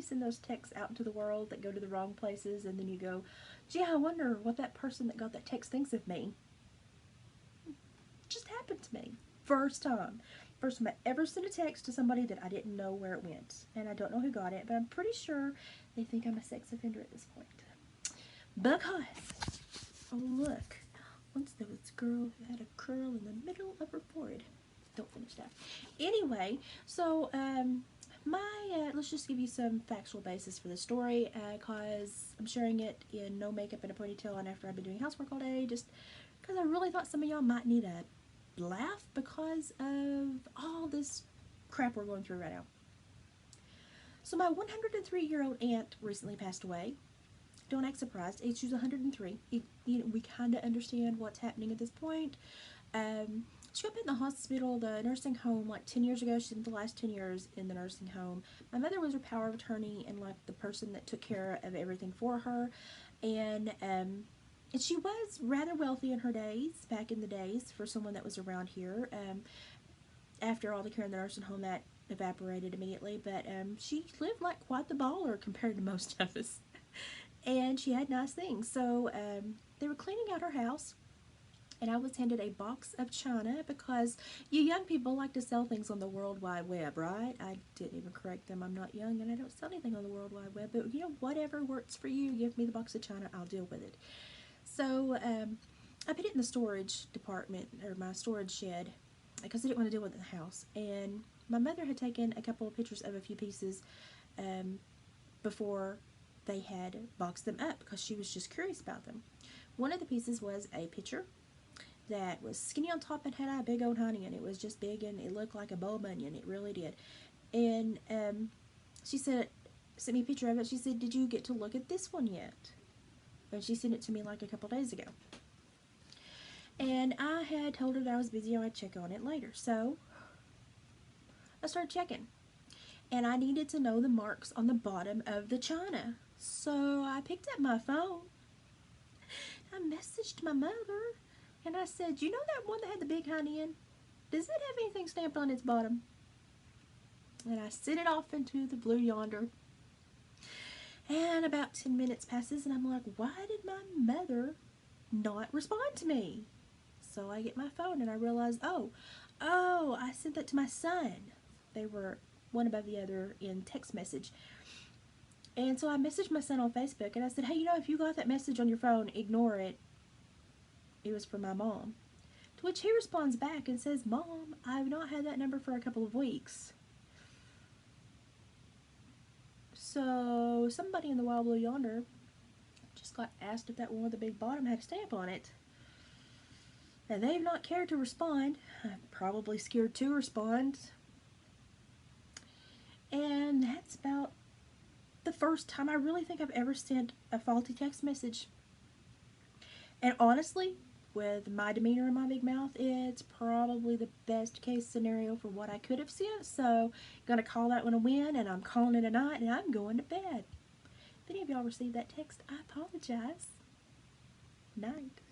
send those texts out into the world that go to the wrong places, and then you go, gee, I wonder what that person that got that text thinks of me. It just happened to me. First time. First time I ever sent a text to somebody that I didn't know where it went. And I don't know who got it, but I'm pretty sure they think I'm a sex offender at this point. Because, oh look, once there was a girl who had a curl in the middle of her forehead. Don't finish that. Anyway, so let's just give you some factual basis for the story, because I'm sharing it in no makeup and a ponytail and after I've been doing housework all day, just because I really thought some of y'all might need a laugh because of all this crap we're going through right now. So my 103-year-old aunt recently passed away. Don't act surprised. She's 103. We kind of understand what's happening at this point. She got put in the hospital, the nursing home, like 10 years ago. She spent the last 10 years in the nursing home. My mother was her power of attorney and like the person that took care of everything for her. And she was rather wealthy in her days, back in the days, for someone that was around here. After all the care in the nursing home, that evaporated immediately. But she lived like quite the baller compared to most of us. And she had nice things. So they were cleaning out her house, and I was handed a box of china because you young people like to sell things on the World Wide Web, right? I didn't even correct them. I'm not young and I don't sell anything on the World Wide Web, but you know, whatever works for you, give me the box of china, I'll deal with it. So I put it in the storage department, or my storage shed, because I didn't want to deal with it in the house. And my mother had taken a couple of pictures of a few pieces before they had boxed them up because she was just curious about them. One of the pieces was a picture that was skinny on top and had a big old honey, and it was just big and it looked like a bowl onion. It really did. And she sent me a picture of it. She said, "Did you get to look at this one yet?" And she sent it to me like a couple days ago. And I had told her that I was busy. I would check on it later. So I started checking, and I needed to know the marks on the bottom of the china. So I picked up my phone. I messaged my mother, and I said, "You know that one that had the big honey in? Does it have anything stamped on its bottom?" And I sent it off into the blue yonder. And about 10 minutes passes, and I'm like, why did my mother not respond to me? So I get my phone, and I realize, oh, I sent that to my son. They were one above the other in text message. And so I messaged my son on Facebook, and I said, hey, you know, if you got that message on your phone, ignore it. It was from my mom. To which he responds back and says, Mom, I've not had that number for a couple of weeks. So somebody in the wild blue yonder just got asked if that one with the big bottom had a stamp on it. And they've not cared to respond. I'm probably scared to respond. And that's about the first time I really think I've ever sent a faulty text message. And honestly, with my demeanor and my big mouth, it's probably the best case scenario for what I could have sent. So, gonna call that one a win, and I'm calling it a night, and I'm going to bed. If any of y'all received that text, I apologize. Night.